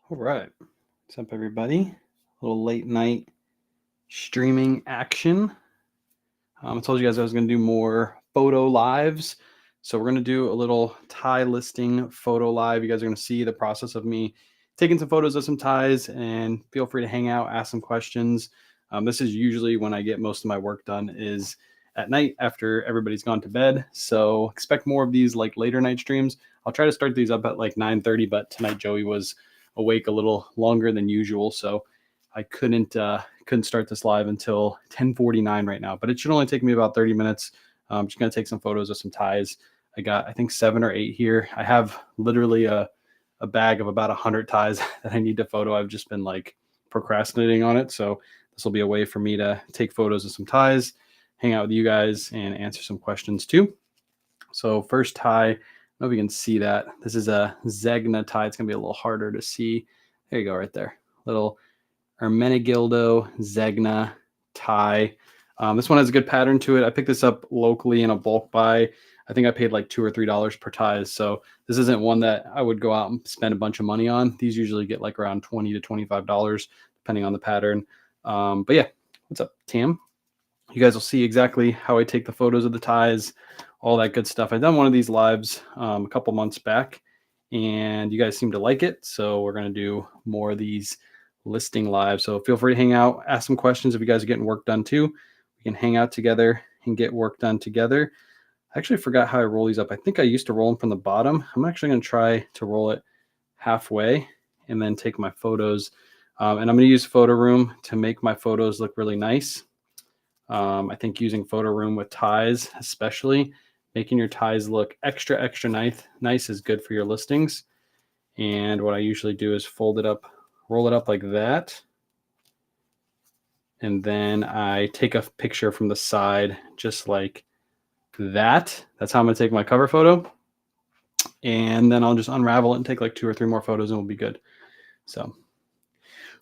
All right. What's up, everybody? A little late night streaming action. I told you guys I was going to do more photo lives. So we're going to do a little tie listing photo live. You guys are going to see the process of me taking some photos of some ties, and feel free to hang out, ask some questions. This is usually when I get most of my work done, is at night after everybody's gone to bed. So expect more of these like later night streams. I'll try to start these up at like 9:30, but tonight Joey was awake a little longer than usual, so I couldn't start this live until 10:49 right now. But it should only take me about 30 minutes. I'm just gonna take some photos of some ties. I got, I think, 7 or 8 here. I have literally a bag of about 100 ties that I need to photo. I've just been like procrastinating on it, so this will be a way for me to take photos of some ties, hang out with you guys, and answer some questions too. So first tie, I don't know if you can see that. This is a Zegna tie. It's gonna be a little harder to see. There you go, right there. Little Ermenegildo Zegna tie. This one has a good pattern to it. I picked this up locally in a bulk buy. I think I paid like $2 or $3 per tie. So this isn't one that I would go out and spend a bunch of money on. These usually get like around $20 to $25, depending on the pattern. But yeah, what's up, Tam? You guys will see exactly how I take the photos of the ties, all that good stuff. I've done one of these lives a couple months back, and you guys seem to like it. So we're going to do more of these listing live. So feel free to hang out, ask some questions if you guys are getting work done too. We can hang out together and get work done together. I actually forgot how I roll these up. I think I used to roll them from the bottom. I'm actually going to try to roll it halfway and then take my photos. And I'm going to use PhotoRoom to make my photos look really nice. I think using PhotoRoom with ties, especially making your ties look extra nice is good for your listings. And what I usually do is fold it up, roll it up like that. And then I take a picture from the side, just like that. That's how I'm gonna take my cover photo. And then I'll just unravel it and take like 2 or 3 more photos and we'll be good. So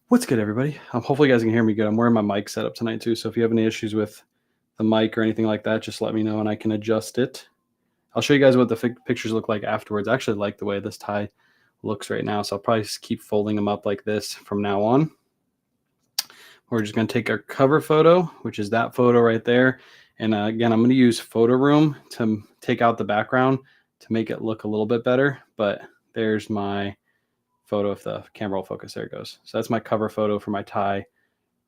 what's good, everybody? Hopefully you guys can hear me good. I'm wearing my mic setup tonight too. So if you have any issues with the mic or anything like that, just let me know and I can adjust it. I'll show you guys what the pictures look like afterwards. I actually like the way this tie looks right now. So I'll probably just keep folding them up like this from now on. We're just going to take our cover photo, which is that photo right there. And again, I'm going to use PhotoRoom to take out the background to make it look a little bit better. But there's my photo. If the camera will focus, there it goes. So that's my cover photo for my tie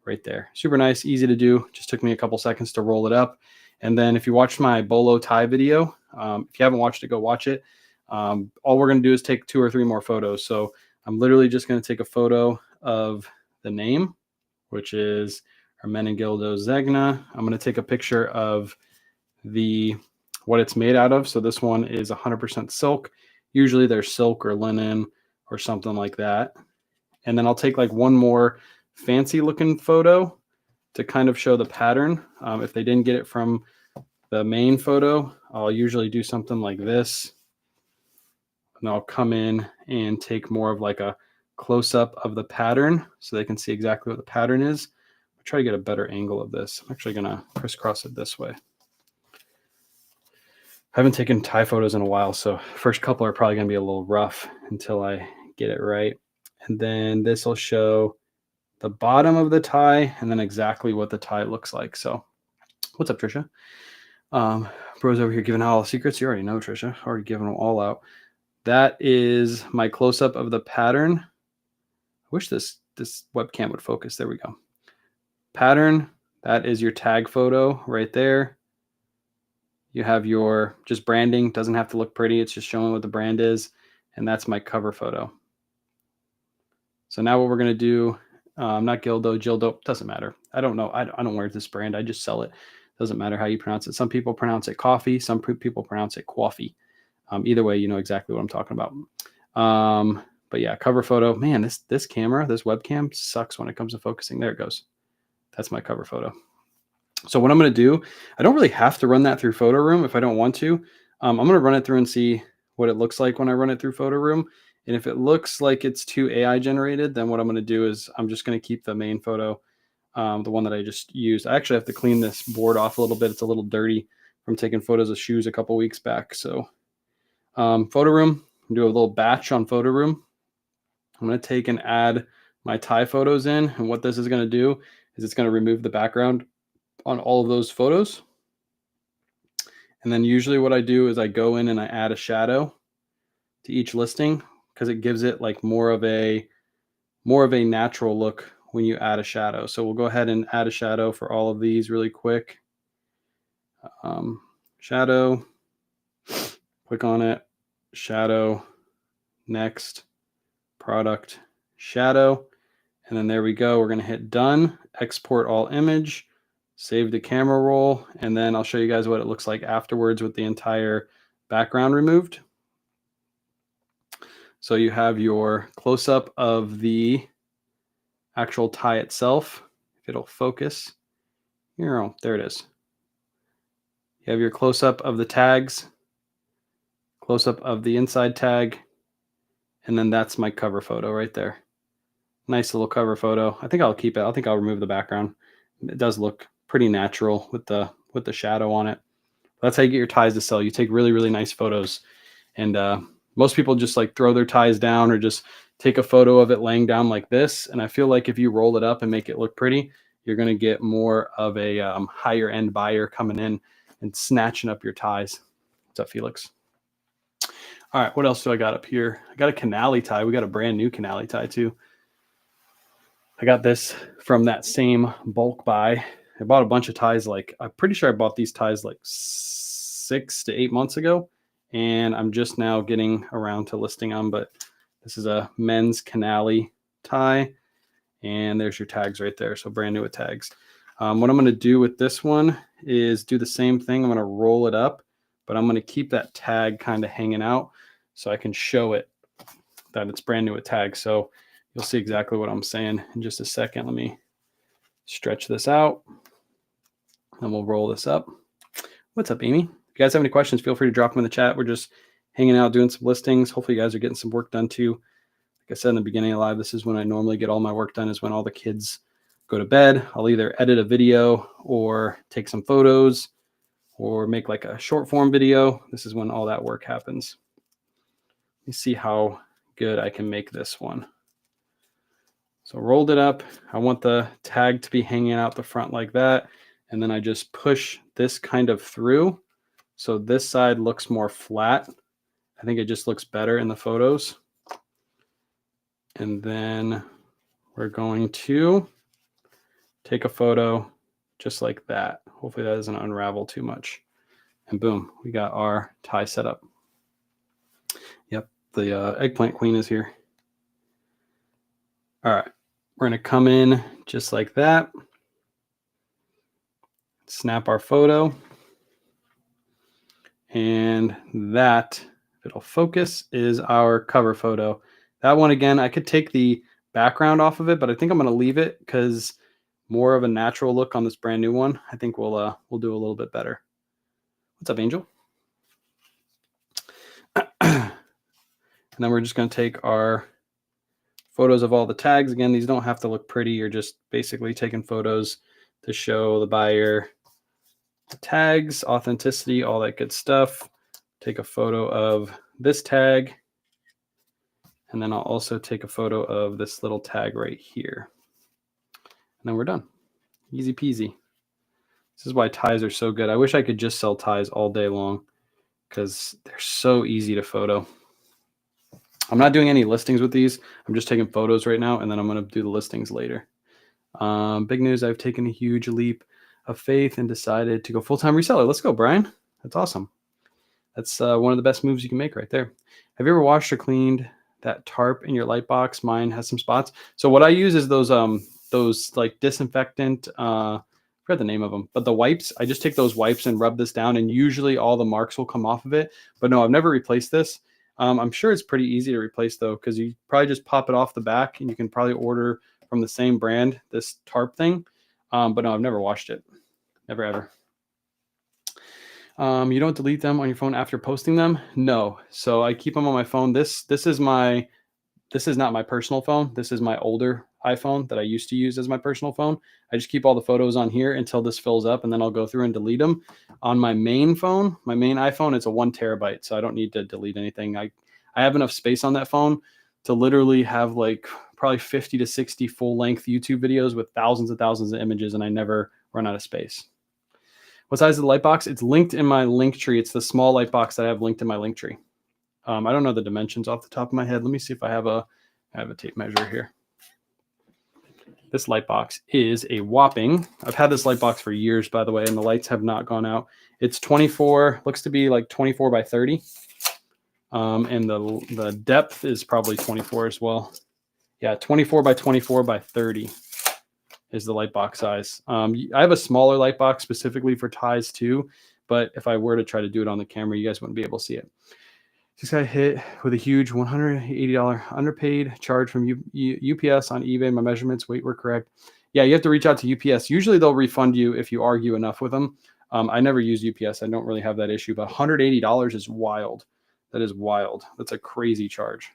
right there. Super nice, easy to do. Just took me a couple seconds to roll it up. And then if you watched my bolo tie video, if you haven't watched it, go watch it. All we're going to do is take 2 or 3 more photos. So I'm literally just going to take a photo of the name, which is Ermenegildo Zegna. I'm going to take a picture of what it's made out of. So this one is 100% silk. Usually there's silk or linen or something like that. And then I'll take like one more fancy looking photo to kind of show the pattern. If they didn't get it from the main photo, I'll usually do something like this. And I'll come in and take more of like a close-up of the pattern so they can see exactly what the pattern is. I'll try to get a better angle of this. I'm actually going to crisscross it this way. I haven't taken tie photos in a while, so first couple are probably going to be a little rough until I get it right. And then this will show the bottom of the tie and then exactly what the tie looks like. So what's up, Trisha? Bro's over here giving out all the secrets. You already know, Trisha. Already giving them all out. That is my close-up of the pattern. I wish this webcam would focus. There we go. Pattern, that is your tag photo right there. You have your just branding. Doesn't have to look pretty. It's just showing what the brand is. And that's my cover photo. So now what we're going to do, not Gildo, doesn't matter. I don't know. I don't wear this brand. I just sell it. Doesn't matter how you pronounce it. Some people pronounce it coffee. Some people pronounce it coffee. Either way, you know exactly what I'm talking about. But yeah, cover photo. Man, this camera, this webcam sucks when it comes to focusing. There it goes. That's my cover photo. So what I'm going to do, I don't really have to run that through PhotoRoom if I don't want to. I'm going to run it through and see what it looks like when I run it through PhotoRoom. And if it looks like it's too AI generated, then what I'm going to do is I'm just going to keep the main photo, the one that I just used. I actually have to clean this board off a little bit. It's a little dirty from taking photos of shoes a couple weeks back. So PhotoRoom, do a little batch on PhotoRoom. I'm going to take and add my tie photos in. And what this is going to do is it's going to remove the background on all of those photos. And then usually what I do is I go in and I add a shadow to each listing because it gives it like more of a natural look when you add a shadow. So we'll go ahead and add a shadow for all of these really quick. Shadow, click on it, shadow, next, product, shadow. And then there we go. We're going to hit done, export all image, save the camera roll, and then I'll show you guys what it looks like afterwards with the entire background removed. So you have your close-up of the actual tie itself. If it'll focus, there it is. You have your close-up of the tags, close-up of the inside tag, and then that's my cover photo right there. Nice little cover photo. I think I'll keep it. I think I'll remove the background. It does look pretty natural with the shadow on it. That's how you get your ties to sell. You take really, really nice photos. And most people just like throw their ties down or just take a photo of it laying down like this. And I feel like if you roll it up and make it look pretty, you're going to get more of a higher end buyer coming in and snatching up your ties. What's up, Felix? All right, what else do I got up here? I got a Canali tie. We got a brand new Canali tie too. I got this from that same bulk buy. I bought a bunch of ties. I'm pretty sure I bought these ties like 6 to 8 months ago, and I'm just now getting around to listing them. But this is a men's Canali tie, and there's your tags right there. So brand new with tags. What I'm going to do with this one is do the same thing. I'm going to roll it up, but I'm going to keep that tag kind of hanging out so I can show it that it's brand new with tags. So you'll see exactly what I'm saying in just a second. Let me stretch this out and we'll roll this up. What's up, Amy? If you guys have any questions, feel free to drop them in the chat. We're just hanging out, doing some listings. Hopefully you guys are getting some work done too. Like I said in the beginning of live, this is when I normally get all my work done, is when all the kids go to bed. I'll either edit a video or take some photos or make like a short form video. This is when all that work happens. Let me see how good I can make this one. So rolled it up. I want the tag to be hanging out the front like that. And then I just push this kind of through. So this side looks more flat. I think it just looks better in the photos. And then we're going to take a photo just like that. Hopefully that doesn't unravel too much. And boom, we got our tie set up. Yep, the eggplant queen is here. All right, we're gonna come in just like that. Snap our photo. And that, if it'll focus, is our cover photo. That one, again, I could take the background off of it, but I think I'm gonna leave it because more of a natural look on this brand new one. I think we'll do a little bit better. What's up, Angel? And then we're just going to take our photos of all the tags. Again, these don't have to look pretty. You're just basically taking photos to show the buyer the tags, authenticity, all that good stuff. Take a photo of this tag. And then I'll also take a photo of this little tag right here. And then we're done. Easy peasy. This is why ties are so good. I wish I could just sell ties all day long because they're so easy to photo. I'm not doing any listings with these. I'm just taking photos right now, and then I'm going to do the listings later. Big news, I've taken a huge leap of faith and decided to go full-time reseller. Let's go, Brian. That's awesome. That's one of the best moves you can make right there. Have you ever washed or cleaned that tarp in your light box? Mine has some spots. So what I use is those like disinfectant, I forgot the name of them, but the wipes. I just take those wipes and rub this down, and usually all the marks will come off of it. But no, I've never replaced this. I'm sure it's pretty easy to replace though, because you probably just pop it off the back, and you can probably order from the same brand, this tarp thing. But no, I've never washed it. Never, ever. You don't delete them on your phone after posting them? No. So I keep them on my phone. This is not my personal phone. This is my older iPhone that I used to use as my personal phone. I just keep all the photos on here until this fills up, and then I'll go through and delete them. On my main phone, my main iPhone, it's a 1 terabyte, so I don't need to delete anything. I have enough space on that phone to literally have like probably 50 to 60 full-length YouTube videos with thousands and thousands of images, and I never run out of space. What size is the light box? It's linked in my link tree. It's the small light box that I have linked in my link tree. I don't know the dimensions off the top of my head. Let me see if I have a tape measure here. This light box is a whopping, I've had this light box for years, by the way, and the lights have not gone out. It's 24, looks to be like 24 by 30. And the depth is probably 24 as well. Yeah, 24 by 24 by 30 is the light box size. I have a smaller light box specifically for ties too, but if I were to try to do it on the camera, you guys wouldn't be able to see it. This guy hit with a huge $180 underpaid charge from UPS on eBay. My measurements, weight were correct. Yeah, you have to reach out to UPS. Usually they'll refund you if you argue enough with them. I never use UPS. I don't really have that issue, but $180 is wild. That is wild. That's a crazy charge.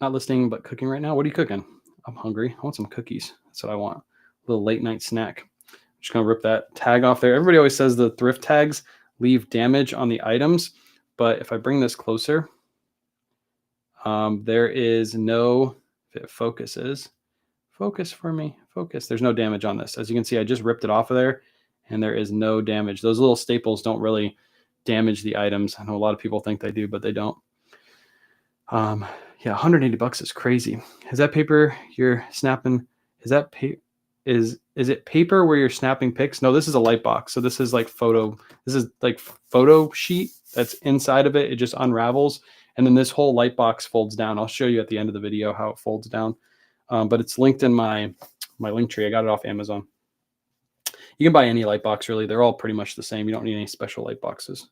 Not listening, but cooking right now. What are you cooking? I'm hungry. I want some cookies. That's what I want. A little late night snack. I'm just going to rip that tag off there. Everybody always says the thrift tags leave damage on the items. But if I bring this closer, there is no, if it focuses, focus for me, focus. There's no damage on this. As you can see, I just ripped it off of there and there is no damage. Those little staples don't really damage the items. I know a lot of people think they do, but they don't. Yeah, $180 is crazy. Is that paper you're snapping? Is that is it paper where you're snapping pics? No, this is a light box. So this is like this is like photo sheet that's inside of it. It just unravels. And then this whole light box folds down. I'll show you at the end of the video how it folds down. But it's linked in my link tree. I got it off Amazon. You can buy any light box, really. They're all pretty much the same. You don't need any special light boxes.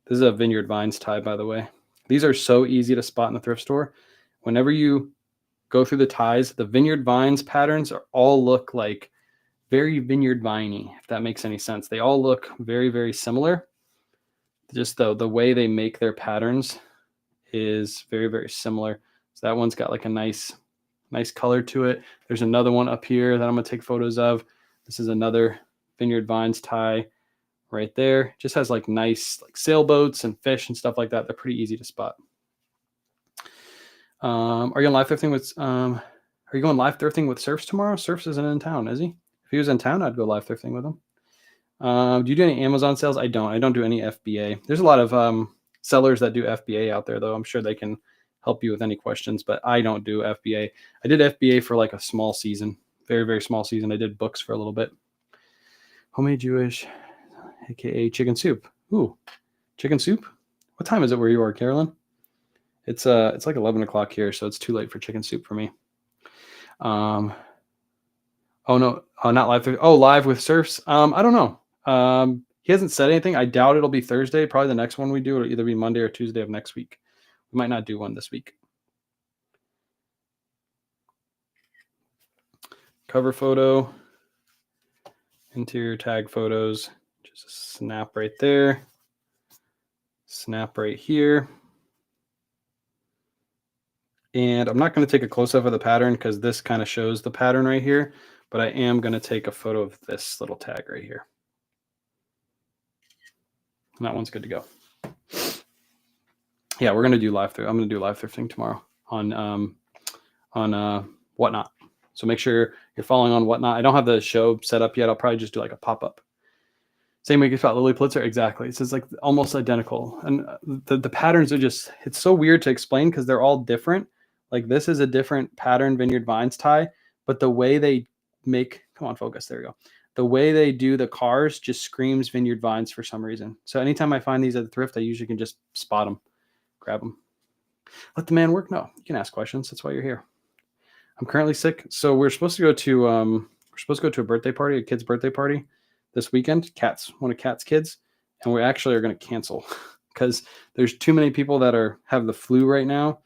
This is a Vineyard Vines tie, by the way. These are so easy to spot in the thrift store. Whenever you go through the ties, the Vineyard Vines patterns all look like very Vineyard Viney, if that makes any sense. They all look very, very similar. Just the way they make their patterns is very, very similar. So that one's got like a nice color to it. There's another one up here that I'm going to take photos of. This is another Vineyard Vines tie right there. Just has like nice like sailboats and fish and stuff like that. They're pretty easy to spot. Are you on live thrifting with are you going live thrifting with Surfs tomorrow? Surfs isn't in town, is he? If he was in town, I'd go live thrifting with him. Do you do any Amazon sales? I don't do any FBA. There's a lot of sellers that do FBA out there, though. I'm sure they can help you with any questions, but I don't do FBA. I did FBA for like a small season, very, very small season. I did books for a little bit. Homemade Jewish, aka chicken soup. Ooh, chicken soup. What time is it where you are, Carolyn? It's like 11 o'clock here, so it's too late for chicken soup for me. Oh no, not live. Live with Surfs. I don't know. He hasn't said anything. I doubt it'll be Thursday. Probably the next one we do, it'll either be Monday or Tuesday of next week. We might not do one this week. Cover photo, interior tag photos. Just a snap right there. Snap right here. And I'm not going to take a close-up of the pattern because this kind of shows the pattern right here, but I am going to take a photo of this little tag right here. And that one's good to go. Yeah, we're going to do live thrifting. I'm going to do live thrifting tomorrow on Whatnot. So make sure you're following on Whatnot. I don't have the show set up yet. I'll probably just do like a pop-up. Same way about Lily Pulitzer. Exactly. It's like almost identical. And the patterns are just, it's so weird to explain because they're all different. Like this is a different pattern Vineyard Vines tie, but the way they make, come on, focus. There we go. The way they do the cars just screams Vineyard Vines for some reason. So anytime I find these at the thrift, I usually can just spot them, grab them. Let the man work. No, you can ask questions. That's why you're here. I'm currently sick. So we're supposed to go to a birthday party, a kid's birthday party this weekend. One of Kat's kids. And we actually are going to cancel because there's too many people that have the flu right now.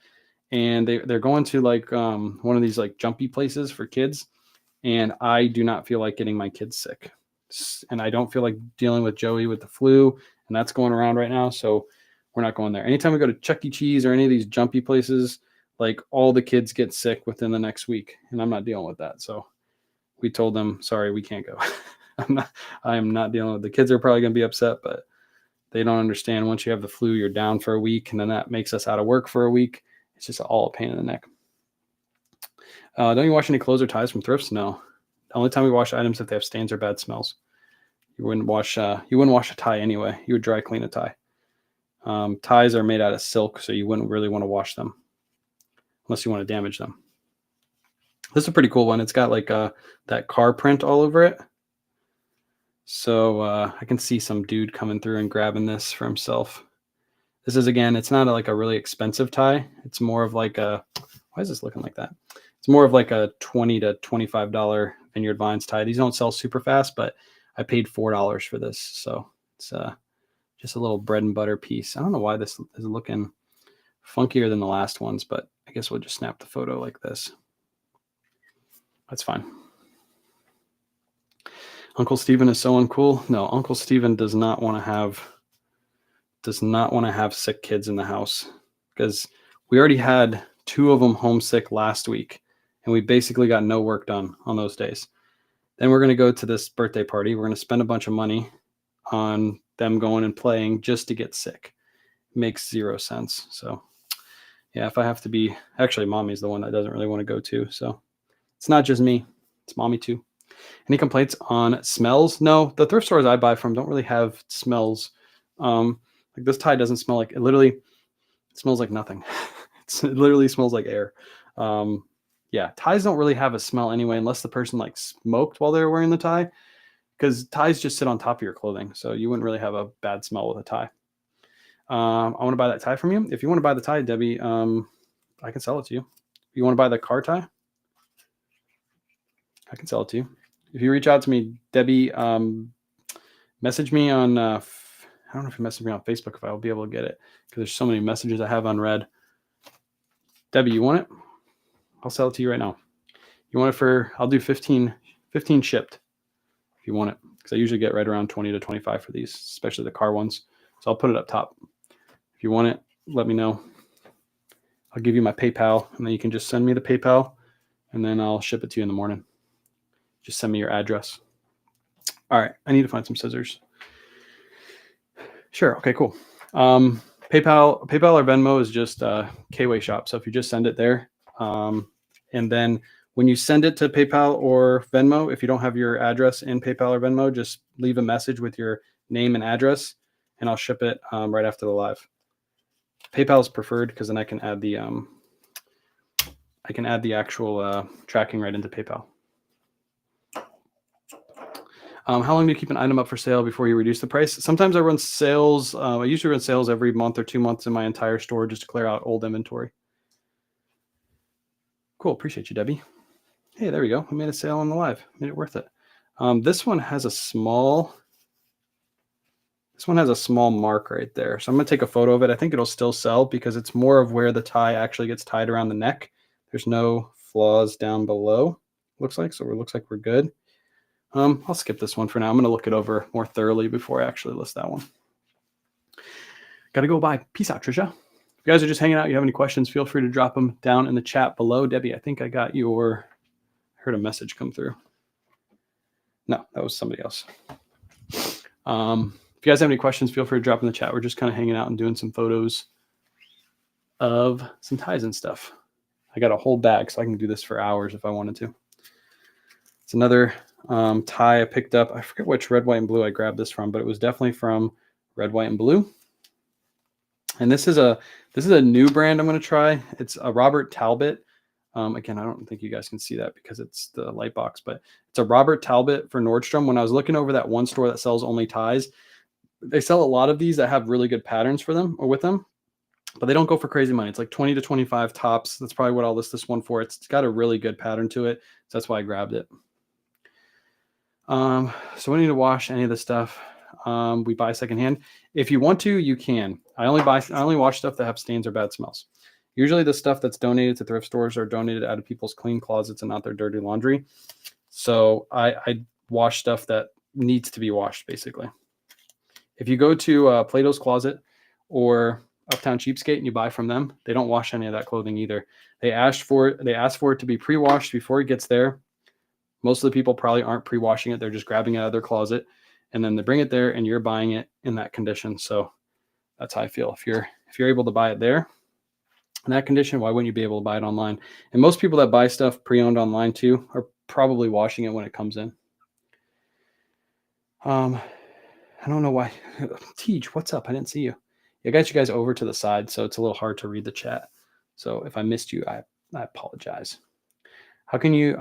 And they're going to like one of these like jumpy places for kids. And I do not feel like getting my kids sick. And I don't feel like dealing with Joey with the flu. And that's going around right now. So we're not going there. Anytime we go to Chuck E. Cheese or any of these jumpy places, like all the kids get sick within the next week. And I'm not dealing with that. So we told them, sorry, we can't go. I am not dealing with the kids. Are probably going to be upset, but they don't understand once you have the flu, you're down for a week. And then that makes us out of work for a week. It's just all a pain in the neck. Don't you wash any clothes or ties from thrifts? No. The only time we wash items if they have stains or bad smells. You wouldn't wash a tie anyway. You would dry clean a tie. Ties are made out of silk, so you wouldn't really want to wash them unless you want to damage them. This is a pretty cool one. It's got like that car print all over it. So I can see some dude coming through and grabbing this for himself. This is, again, it's not like a really expensive tie. It's more of like a, why is this looking like that? It's more of like a $20 to $25 Vineyard Vines tie. These don't sell super fast, but I paid $4 for this. So it's just a little bread and butter piece. I don't know why this is looking funkier than the last ones, but I guess we'll just snap the photo like this. That's fine. Uncle Steven is so uncool. No, Uncle Steven does not want to have sick kids in the house, because we already had 2 of them homesick last week, and we basically got no work done on those days. Then we're going to go to this birthday party. We're going to spend a bunch of money on them going and playing just to get sick. Makes 0 sense. So yeah, if I have to be, actually mommy's the one that doesn't really want to go to. So it's not just me, it's mommy too. Any complaints on smells? No, the thrift stores I buy from don't really have smells. Like this tie doesn't smell like, it smells like nothing. It literally smells like air. Yeah, ties don't really have a smell anyway, unless the person like smoked while they were wearing the tie, because ties just sit on top of your clothing. So you wouldn't really have a bad smell with a tie. I want to buy that tie from you. If you want to buy the tie, Debbie, I can sell it to you. If you want to buy the car tie, I can sell it to you. If you reach out to me, Debbie, message me on, I don't know if you message me on Facebook if I'll be able to get it, because there's so many messages I have unread. Debbie, you want it? I'll sell it to you right now. You want it for, I'll do 15 shipped if you want it, because I usually get right around 20 to 25 for these, especially the car ones. So I'll put it up top. If you want it, let me know. I'll give you my PayPal, and then you can just send me the PayPal, and then I'll ship it to you in the morning. Just send me your address. All right, I need to find some scissors. Sure, okay, cool. PayPal or Venmo is just K-Way Shop. So if you just send it there, and then when you send it to PayPal or Venmo, if you don't have your address in PayPal or Venmo, just leave a message with your name and address, and I'll ship it right after the live. PayPal is preferred because then I can add the actual tracking right into PayPal. How long do you keep an item up for sale before you reduce the price? Sometimes I run sales. I usually run sales every month or 2 months in my entire store just to clear out old inventory. Cool. Appreciate you, Debbie. Hey, there we go. I made a sale on the live. Made it worth it. This one has a small mark right there. So I'm going to take a photo of it. I think it'll still sell because it's more of where the tie actually gets tied around the neck. There's no flaws down below, looks like. So it looks like we're good. I'll skip this one for now. I'm going to look it over more thoroughly before I actually list that one. Got to go bye. Peace out, Trisha. If you guys are just hanging out, you have any questions, feel free to drop them down in the chat below. Debbie, I think I got your, I heard a message come through. No, that was somebody else. If you guys have any questions, feel free to drop in the chat. We're just kind of hanging out and doing some photos of some ties and stuff. I got a whole bag, so I can do this for hours if I wanted to. It's another tie I picked up. I forget which Red, White, and Blue I grabbed this from, but it was definitely from Red, White, and Blue. And this is a new brand I'm going to try. It's a Robert Talbot. Again, I don't think you guys can see that because it's the light box, but it's a Robert Talbot for Nordstrom. When I was looking over that one store that sells only ties, they sell a lot of these that have really good patterns for them or with them, but they don't go for crazy money. It's like 20 to 25 tops. That's probably what I'll list this one for. It's got a really good pattern to it. So that's why I grabbed it. So we need to wash any of this stuff. We buy secondhand. If you want to, you can. I only wash stuff that have stains or bad smells. Usually the stuff that's donated to thrift stores are donated out of people's clean closets and not their dirty laundry. So I wash stuff that needs to be washed, basically. If you go to Plato's Closet or Uptown Cheapskate and you buy from them, they don't wash any of that clothing either. They ask for it to be pre-washed before it gets there. Most of the people probably aren't pre-washing it. They're just grabbing it out of their closet, and then they bring it there and you're buying it in that condition. So that's how I feel. If you're able to buy it there, In that condition, why wouldn't you be able to buy it online? And most people that buy stuff pre-owned online too are probably washing it when it comes in. I don't know why. Teach, what's up? I didn't see you. I got you guys over to the side, so it's a little hard to read the chat. So if I missed you, I apologize. How can you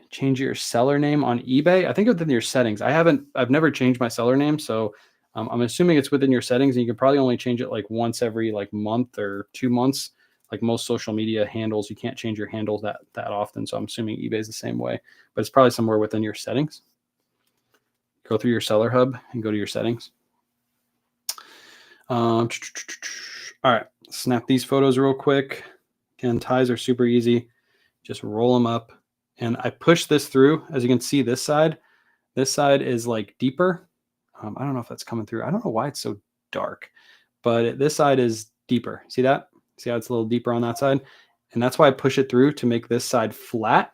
change your seller name on eBay? I think within your settings. I've never changed my seller name, so I'm assuming it's within your settings, and you can probably only change it like once every like month or 2 months. Like most social media handles, you can't change your handle that often. So I'm assuming eBay is the same way, but it's probably somewhere within your settings. Go through your seller hub and go to your settings. All right, snap these photos real quick. Again, ties are super easy. Just roll them up. And I push this through. As you can see, this side is like deeper. I don't know if that's coming through. I don't know why it's so dark, but this side is deeper. See that? See how it's a little deeper on that side? And that's why I push it through to make this side flat.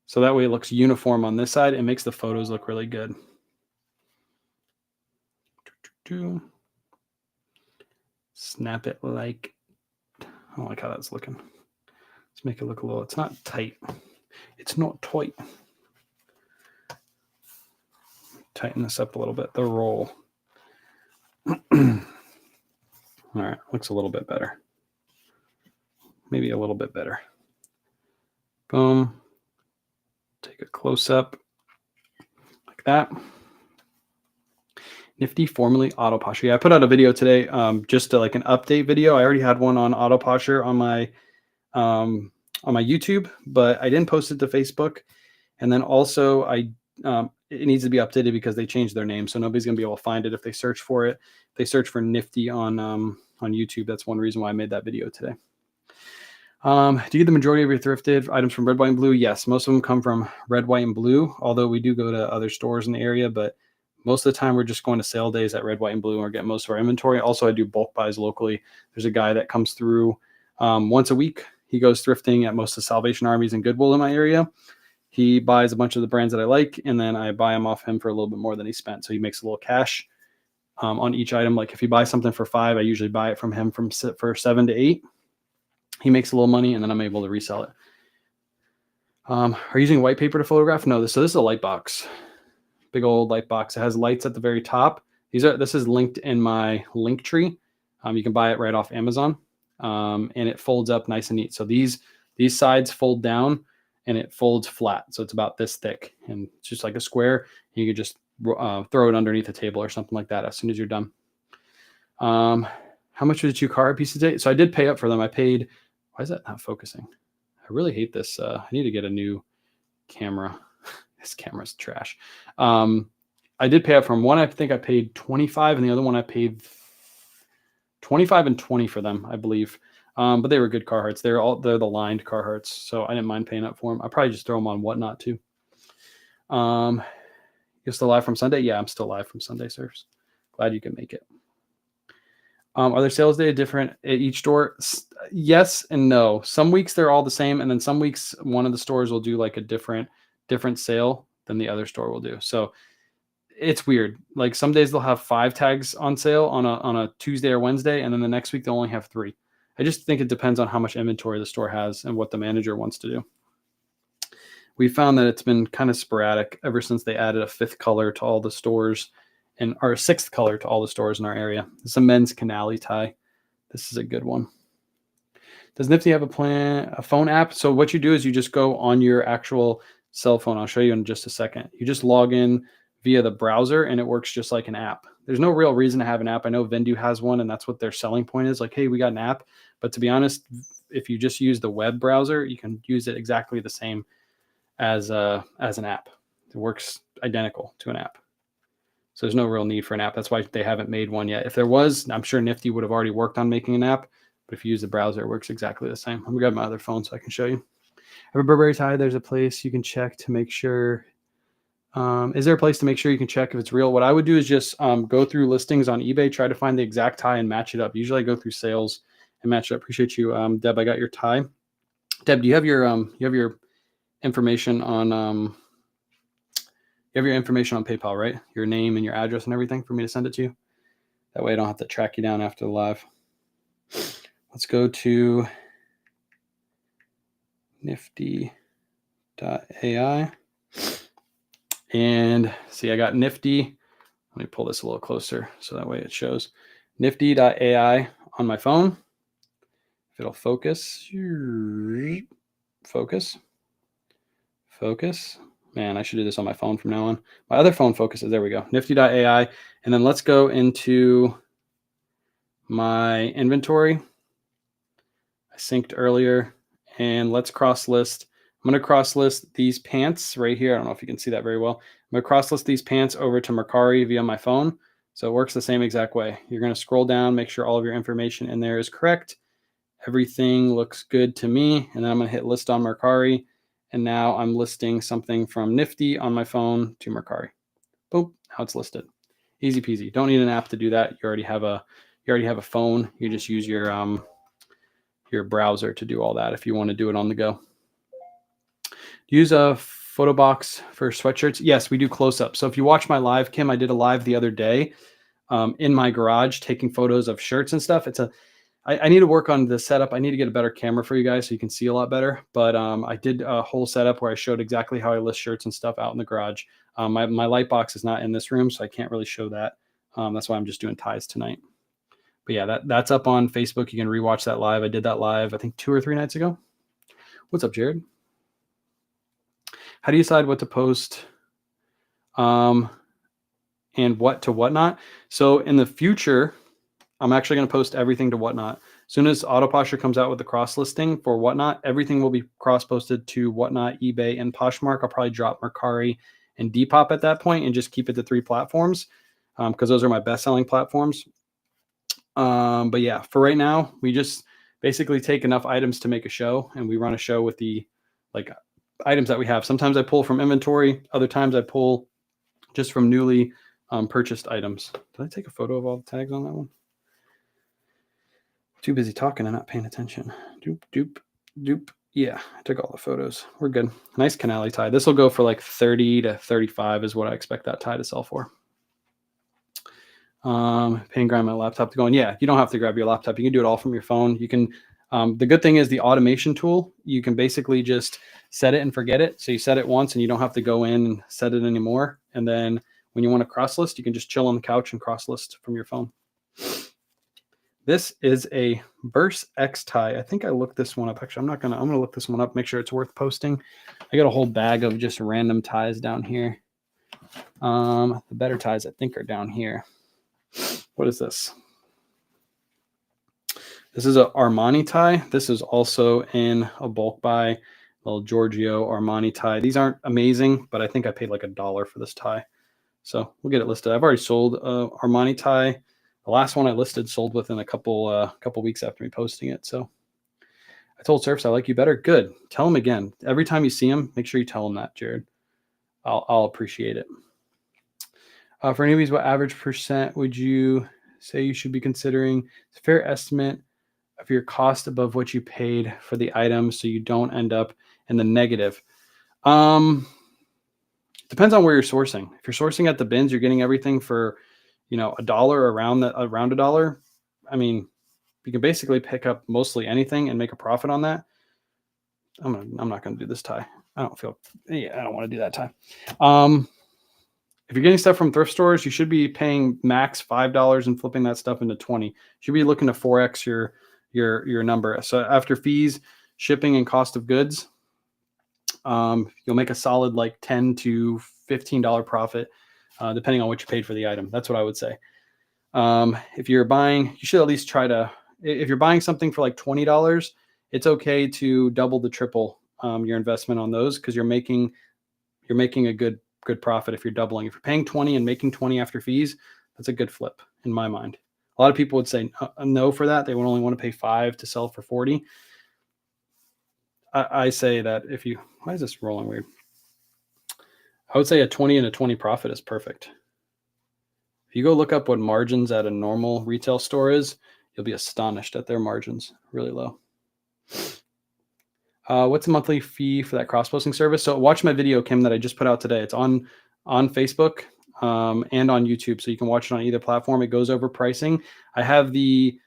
So that way it looks uniform on this side. It makes the photos look really good. Snap it like, I don't like how that's looking. Let's make it look a little, it's not tight. It's not tight. Tighten this up a little bit, the roll. All right, looks a little bit better. Maybe a little bit better. Boom. Take a close up like that. Nifty, formerly Auto Posture. Yeah, I put out a video today, just like an update video. I already had one on Auto Posture on my YouTube, but I didn't post it to Facebook. And then also it needs to be updated because they changed their name, so nobody's gonna be able to find it if they search for it. If they search for Nifty on YouTube. That's one reason why I made that video today. Do you get the majority of your thrifted items from Red, White, and Blue? Yes, most of them come from Red, White, and Blue, although we do go to other stores in the area, but most of the time we're just going to sale days at Red, White, and Blue, and we're getting most of our inventory. Also, I do bulk buys locally. There's a guy that comes through once a week. He goes thrifting at most of Salvation Armies and Goodwill in my area. He buys a bunch of the brands that I like, and then I buy them off him for a little bit more than he spent. So he makes a little cash on each item. Like if he buys something for $5, I usually buy it from him for $7 to $8. He makes a little money, and then I'm able to resell it. Are you using white paper to photograph? No. So this is a light box, big old light box. It has lights at the very top. This is linked in my link tree. You can buy it right off Amazon, and it folds up nice and neat. So these sides fold down, and it folds flat. So it's about this thick, and it's just like a square. You can just throw it underneath a table or something like that as soon as you're done. How much was your car piece today? So I did pay up for them. I paid. Why is that not focusing? I really hate this. I need to get a new camera. This camera's trash. I did pay up from one. I think I paid $25, and the other one I paid $25 and $20 for them, I believe. But they were good Carhartts. They're the lined Carhartts, so I didn't mind paying up for them. I'll probably just throw them on Whatnot too. You're still live from Sunday? Yeah, I'm still live from Sunday, sirs. Glad you can make it. Are there sales day different at each store? Yes and no. Some weeks they're all the same, and then some weeks one of the stores will do like a different sale than the other store will do. So it's weird. Like some days they'll have 5 tags on sale on a Tuesday or Wednesday, and then the next week they'll only have 3. I just think it depends on how much inventory the store has and what the manager wants to do. We found that it's been kind of sporadic ever since they added a 5th color to all the stores, or a 6th color to all the stores in our area. It's a men's Canali tie. This is a good one. Does Nifty have a phone app? So what you do is you just go on your actual cell phone. I'll show you in just a second. You just log in via the browser, and it works just like an app. There's no real reason to have an app. I know Vendu has one, and that's what their selling point is. Like, hey, we got an app. But to be honest, if you just use the web browser, you can use it exactly the same as an app. It works identical to an app. So there's no real need for an app. That's why they haven't made one yet. If there was, I'm sure Nifty would have already worked on making an app. But if you use the browser, it works exactly the same. Let me grab my other phone so I can show you. Every Burberry tie, there's a place you can check to make sure. Is there a place to make sure you can check if it's real? What I would do is just go through listings on eBay, try to find the exact tie and match it up. Usually I go through sales and match it up. Appreciate you, Deb. I got your tie. Deb, do you have your information on you have your information on PayPal, right? Your name and your address and everything for me to send it to you. That way I don't have to track you down after the live. let's go to nifty.ai and see, I got Nifty. Let me pull this a little closer so that way it shows nifty.ai on my phone. If it'll focus, focus. Man, I should do this on my phone from now on. My other phone focuses. There we go. Nifty.ai. And then let's go into my inventory. I synced earlier. And let's cross list. I'm going to cross list these pants right here. I don't know if you can see that very well. I'm going to cross list these pants over to Mercari via my phone. So it works the same exact way. You're going to scroll down, make sure all of your information in there is correct. Everything looks good to me. And then I'm going to hit list on Mercari. And now I'm listing something from Nifty on my phone to Mercari. Boom, now it's listed. Easy peasy. Don't need an app to do that. You already have a phone. You just use your browser to do all that if you want to do it on the go. Use a photo box for sweatshirts. Yes, we do close-up. So if you watch my live, Kim, I did a live the other day in my garage taking photos of shirts and stuff. I need to work on the setup. I need to get a better camera for you guys so you can see a lot better. But I did a whole setup where I showed exactly how I list shirts and stuff out in the garage. My light box is not in this room, so I can't really show that. That's why I'm just doing ties tonight. But yeah, that's up on Facebook. You can rewatch that live. I did that live, I think 2 or 3 nights ago. What's up, Jared? How do you decide what to post and what to whatnot? So in the future, I'm actually going to post everything to Whatnot. As soon as Autoposture comes out with the cross listing for Whatnot, everything will be cross posted to Whatnot, eBay, and Poshmark. I'll probably drop Mercari and Depop at that point and just keep it to 3 platforms because those are my best selling platforms. But yeah, for right now, we just basically take enough items to make a show, and we run a show with the items that we have. Sometimes I pull from inventory. Other times I pull just from newly purchased items. Did I take a photo of all the tags on that one? Too busy talking and not paying attention. Doop, doop, doop. Yeah, I took all the photos. We're good. Nice Canali tie. This will go for like 30 to 35 is what I expect that tie to sell for. Paying grind my laptop to go in. Yeah, you don't have to grab your laptop. You can do it all from your phone. You can. The good thing is the automation tool. You can basically just set it and forget it. So you set it once and you don't have to go in and set it anymore. And then when you want to cross list, you can just chill on the couch and cross list from your phone. This is a Burst X tie. I think I looked this one up. Actually, I'm going to look this one up, make sure it's worth posting. I got a whole bag of just random ties down here. The better ties, I think, are down here. What is this? This is a Armani tie. This is also in a bulk buy, little Giorgio Armani tie. These aren't amazing, but I think I paid like $1 for this tie. So we'll get it listed. I've already sold Armani tie. The last one I listed sold within a couple weeks after me posting it. So I told Surfs I like you better. Good. Tell him again. Every time you see him, make sure you tell him that, Jared. I'll appreciate it. For newbies, what average percent would you say you should be considering? It's a fair estimate of your cost above what you paid for the item so you don't end up in the negative. Depends on where you're sourcing. If you're sourcing at the bins, you're getting everything for $1 around $1. I mean, you can basically pick up mostly anything and make a profit on that. I'm not going to do this tie. I don't want to do that tie. If you're getting stuff from thrift stores, you should be paying max $5 and flipping that stuff into 20. You should be looking to 4x your number. So after fees, shipping, and cost of goods, you'll make a solid like $10 to $15 profit. Depending on what you paid for the item. That's what I would say. If you're buying, you should at least try to, if you're buying something for like $20, it's okay to double to triple your investment on those because you're making a good profit if you're doubling. If you're paying 20 and making 20 after fees, that's a good flip in my mind. A lot of people would say no for that. They would only want to pay 5 to sell for 40. I say that why is this rolling weird? I would say a 20 and a 20 profit is perfect. If you go look up what margins at a normal retail store is, you'll be astonished at their margins, really low. What's the monthly fee for that cross-posting service? So watch my video, Kim, that I just put out today. It's on Facebook and on YouTube, so you can watch it on either platform. It goes over pricing. I have the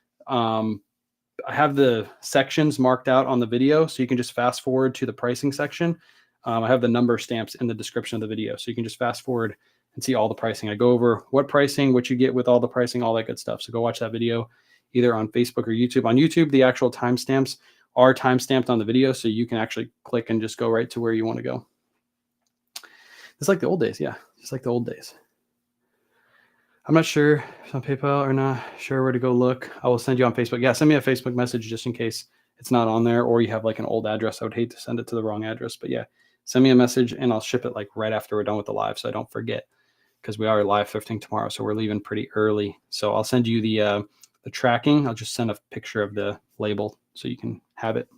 I have the sections marked out on the video, so you can just fast forward to the pricing section. I have the number stamps in the description of the video, so you can just fast forward and see all the pricing. I go over what pricing, what you get with all the pricing, all that good stuff. So go watch that video either on Facebook or YouTube. On YouTube, the actual timestamps are timestamped on the video, so you can actually click and just go right to where you want to go. It's like the old days, yeah, just like the old days. I'm not sure if it's on PayPal or not sure where to go look. I will send you on Facebook. Yeah, send me a Facebook message just in case it's not on there, or you have like an old address. I would hate to send it to the wrong address, but yeah, send me a message and I'll ship it like right after we're done with the live, so I don't forget, because we are live thrifting tomorrow, so we're leaving pretty early. So I'll send you the tracking. I'll just send a picture of the label so you can have it.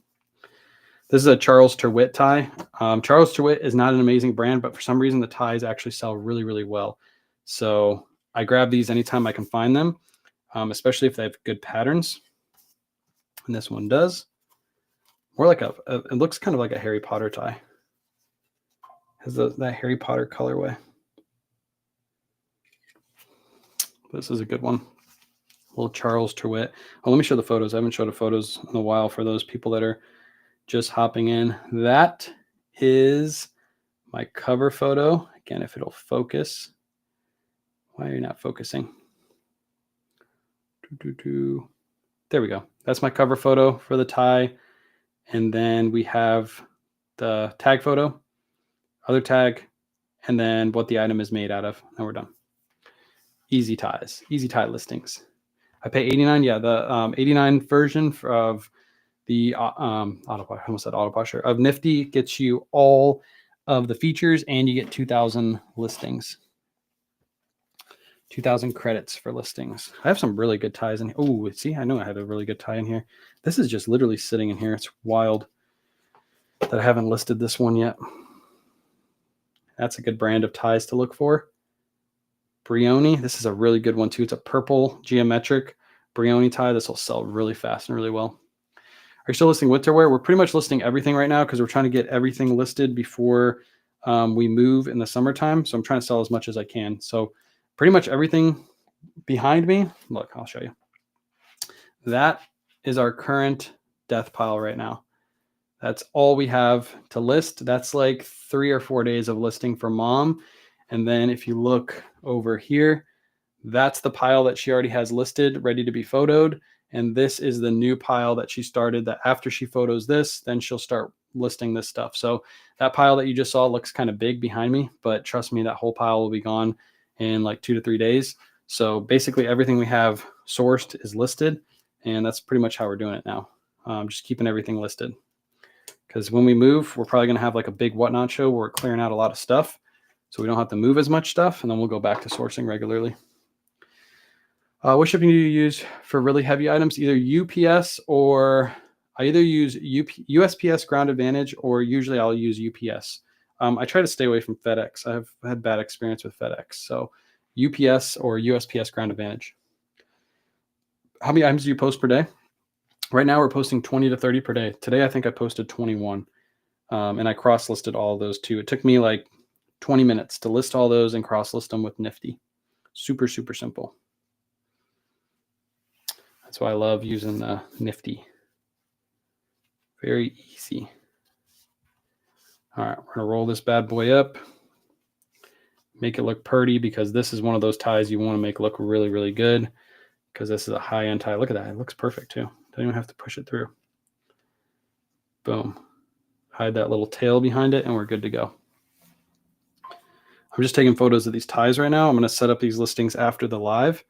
This is a Charles Terwitt tie. Charles Terwitt is not an amazing brand, but for some reason the ties actually sell really, really well. So I grab these anytime I can find them, especially if they have good patterns. And this one does. More like it looks kind of like a Harry Potter tie. Has that Harry Potter colorway. This is a good one. Little Charles Terwitt. Oh, let me show the photos. I haven't showed the photos in a while for those people that are just hopping in. That is my cover photo. Again, if it'll focus. Why are you not focusing? There we go. That's my cover photo for the tie. And then we have the tag photo, other tag, and then what the item is made out of. And we're done. Easy ties, easy tie listings. I pay $89. Yeah, the 89 version of the I almost said auto posture of Nifty gets you all of the features, and you get 2,000 listings. 2,000 credits for listings. I have some really good ties in here. Oh, see, I know I had a really good tie in here. This is just literally sitting in here. It's wild that I haven't listed this one yet. That's a good brand of ties to look for. Brioni. This is a really good one too. It's a purple geometric Brioni tie. This will sell really fast and really well. Are you still listing winterwear? We're pretty much listing everything right now because we're trying to get everything listed before we move in the summertime. So I'm trying to sell as much as I can. So pretty much everything behind me, look, I'll show you. That is our current death pile right now. That's all we have to list. That's like 3 or 4 days of listing for mom. And then if you look over here, that's the pile that she already has listed, ready to be photoed. And this is the new pile that she started, that after she photos this, then she'll start listing this stuff. So that pile that you just saw looks kind of big behind me, but trust me, that whole pile will be gone in like 2 to 3 days. So basically everything we have sourced is listed, and that's pretty much how we're doing it now. Just keeping everything listed. Because when we move, we're probably going to have like a big whatnot show where we're clearing out a lot of stuff, so we don't have to move as much stuff, and then we'll go back to sourcing regularly. What shipping do you use for really heavy items? Either UPS or I either use USPS Ground Advantage, or usually I'll use UPS. I try to stay away from FedEx. I've had bad experience with FedEx. So UPS or USPS Ground Advantage. How many items do you post per day? Right now we're posting 20 to 30 per day. Today I think I posted 21. And I cross-listed all of those too. It took me like 20 minutes to list all those and cross-list them with Nifty. Super, super simple. That's why I love using the Nifty. Very easy. All right, we're going to roll this bad boy up. Make it look pretty, because this is one of those ties you want to make look really, really good, because this is a high-end tie. Look at that. It looks perfect too. Don't even have to push it through. Boom. Hide that little tail behind it, and we're good to go. I'm just taking photos of these ties right now. I'm going to set up these listings after the live,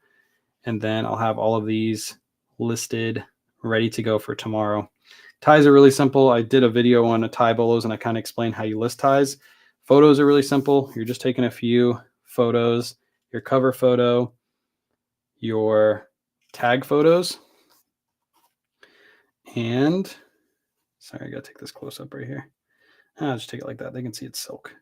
and then I'll have all of these listed, ready to go for tomorrow. Ties are really simple. I did a video on a tie bolos, and I kind of explained how you list ties. Photos are really simple. You're just taking a few photos, your cover photo, your tag photos, and sorry, I got to take this close up right here. I'll just take it like that. They can see it's silk.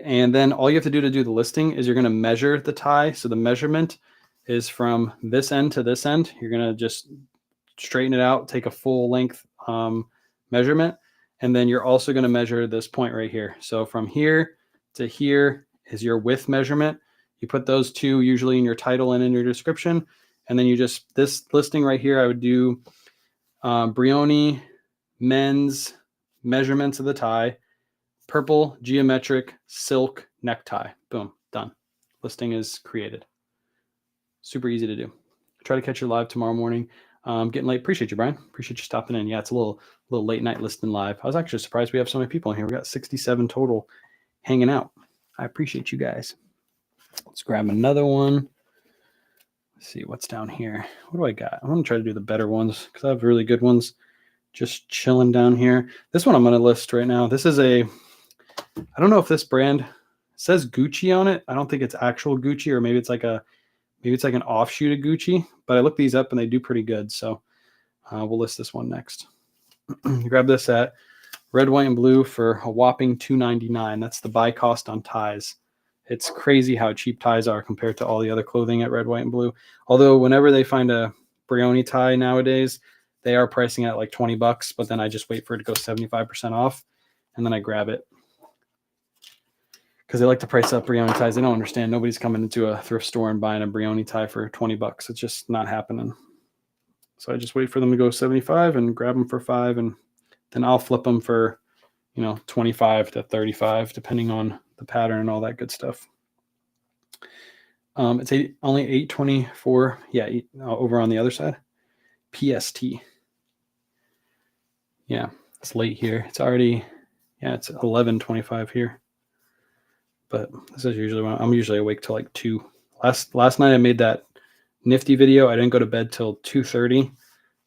And then all you have to do the listing is you're going to measure the tie. So the measurement is from this end to this end. You're going to just straighten it out, take a full length measurement. And then you're also going to measure this point right here. So from here to here is your width measurement. You put those two usually in your title and in your description. And then you just, this listing right here, I would do Brioni men's measurements of the tie, purple geometric silk necktie. Boom, done. Listing is created. Super easy to do. Try to catch you live tomorrow morning. Getting late. Appreciate you, Brian. Appreciate you stopping in. Yeah, it's a little late night listing live. I was actually surprised we have so many people in here. We got 67 total hanging out. I appreciate you guys. Let's grab another one. Let's see what's down here. What do I got? I'm going to try to do the better ones because I have really good ones just chilling down here. This one I'm going to list right now. This is I don't know if this brand says Gucci on it. I don't think it's actual Gucci, or maybe it's like an offshoot of Gucci, but I looked these up and they do pretty good. So we'll list this one next. Grab this at red, white, and blue for a whopping $2.99. That's the buy cost on ties. It's crazy how cheap ties are compared to all the other clothing at red, white, and blue. Although whenever they find a Brioni tie nowadays, they are pricing at like $20, but then I just wait for it to go 75% off, and then I grab it. Because they like to price up Brioni ties. They don't understand. Nobody's coming into a thrift store and buying a Brioni tie for $20. It's just not happening. So I just wait for them to go 75 and grab them for $5, and then I'll flip them for, 25 to 35, depending on the pattern and all that good stuff. It's only $8.24. Yeah, over on the other side. PST. Yeah, it's late here. It's already, it's 11:25 here. But this is usually when I'm usually awake till like 2. Last night I made that nifty video. I didn't go to bed till 2:30,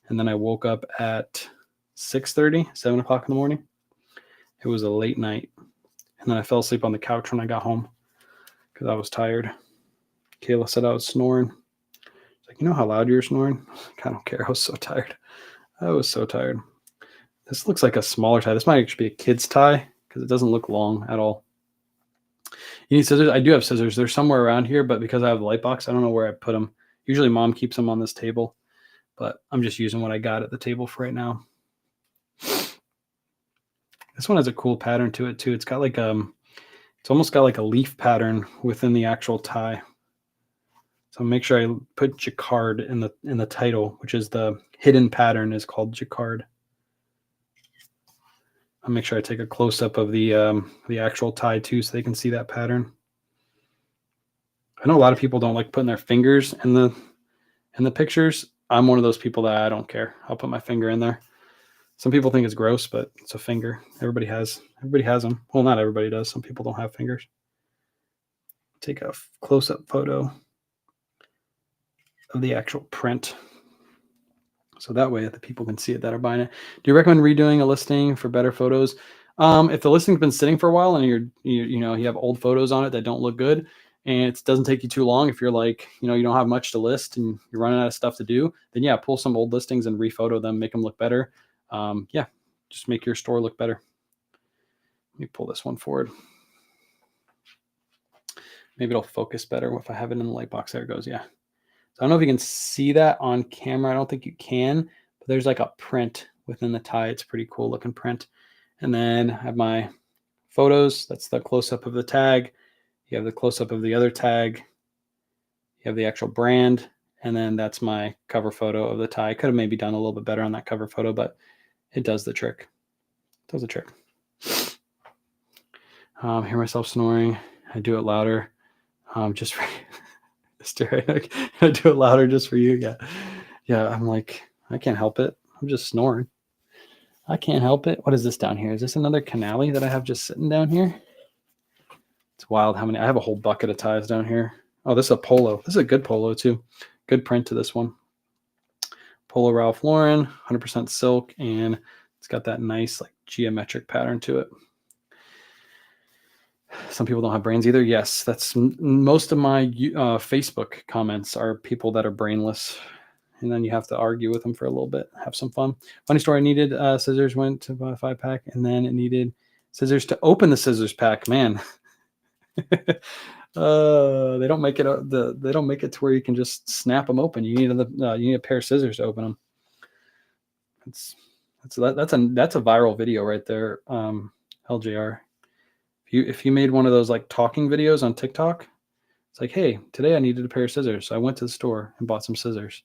and then I woke up at 6:30, 7 o'clock in the morning. It was a late night, and then I fell asleep on the couch when I got home because I was tired. Kayla said I was snoring. She's like, you know how loud you're snoring? I don't care. I was so tired. This looks like a smaller tie. This might actually be a kid's tie because it doesn't look long at all. You need scissors? I do have scissors. They're somewhere around here, but because I have the light box, I don't know where I put them. Usually mom keeps them on this table, but I'm just using what I got at the table for right now. This one has a cool pattern to it too. It's got like it's almost got like a leaf pattern within the actual tie. So make sure I put jacquard in the title, which is the hidden pattern is called jacquard. I'll make sure I take a close up of the actual tie too, so they can see that pattern. I know a lot of people don't like putting their fingers in the pictures. I'm one of those people that I don't care. I'll put my finger in there. Some people think it's gross, but it's a finger. Everybody has them. Well, not everybody does. Some people don't have fingers. Take a close-up photo of the actual print, so that way the people can see it that are buying it. Do you recommend redoing a listing for better photos? If the listing's been sitting for a while and you have old photos on it that don't look good, and it doesn't take you too long, if you're like, you don't have much to list and you're running out of stuff to do, then yeah, pull some old listings and rephoto them, make them look better. Just make your store look better. Let me pull this one forward. Maybe it'll focus better if I have it in the light box. There it goes. Yeah. So I don't know if you can see that on camera. I don't think you can, but there's like a print within the tie. It's a pretty cool looking print. And then I have my photos. That's the close-up of the tag. You have the close-up of the other tag. You have the actual brand. And then that's my cover photo of the tie. I could have maybe done a little bit better on that cover photo, but it does the trick. It does the trick. Hear myself snoring. I do it louder. Just for I do it louder just for you. Yeah. I'm like, I can't help it. I'm just snoring. I can't help it. What is this down here? Is this another Canali that I have just sitting down here? It's wild how many. I have a whole bucket of ties down here. Oh, this is a polo. This is a good polo too. Good print to this one. Polo Ralph Lauren, 100% silk, and it's got that nice like geometric pattern to it. Some people don't have brains either. Yes, that's most of my Facebook comments are people that are brainless, and then you have to argue with them for a little bit, have some fun. Funny story, I needed scissors, went to buy a 5-pack, and then it needed scissors to open the scissors pack. Man, they don't make it they don't make it to where you can just snap them open. You need a pair of scissors to open them. That's a viral video right there. LJR. If you made one of those like talking videos on TikTok, It's like, hey, today I needed a pair of scissors. So I went to the store and bought some scissors.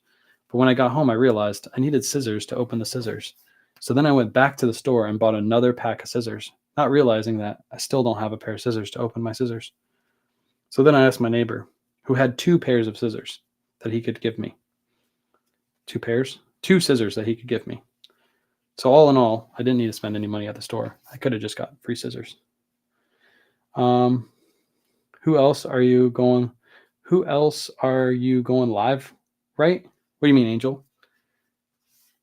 But when I got home, I realized I needed scissors to open the scissors. So then I went back to the store and bought another pack of scissors, not realizing that I still don't have a pair of scissors to open my scissors. So then I asked my neighbor, who had 2 pairs of scissors that he could give me. 2 pairs? 2 scissors that he could give me. So all in all, I didn't need to spend any money at the store. I could have just got free scissors. Who else are you going live, right? What do you mean, Angel?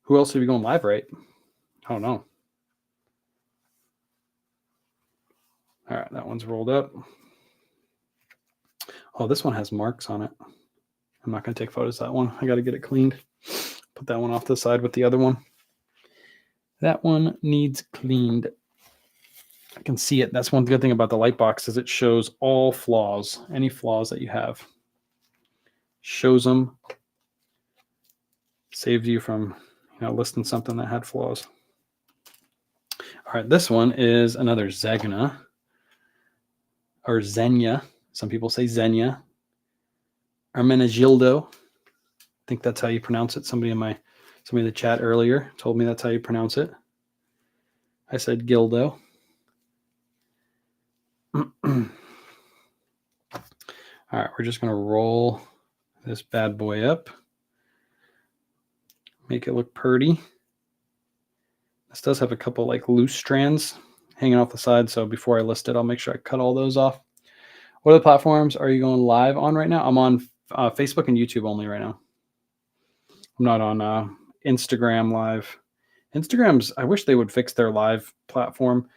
Who else are you going live, right? I don't know. All right, that one's rolled up. Oh, this one has marks on it. I'm not going to take photos of that one. I got to get it cleaned. Put that one off to the side with the other one. That one needs cleaned. I can see it. That's one good thing about the light box is it shows all flaws, any flaws that you have. Shows them. Saves you from listing something that had flaws. All right, this one is another Zegna or Xenia. Some people say Xenia. Armenegildo. I think that's how you pronounce it. Somebody in the chat earlier told me that's how you pronounce it. I said Gildo. All right, we're just going to roll this bad boy up. Make it look pretty. This does have a couple like loose strands hanging off the side, so before I list it, I'll make sure I cut all those off. What other platforms are you going live on right now? I'm on Facebook and YouTube only right now. I'm not on Instagram live. I wish they would fix their live platform,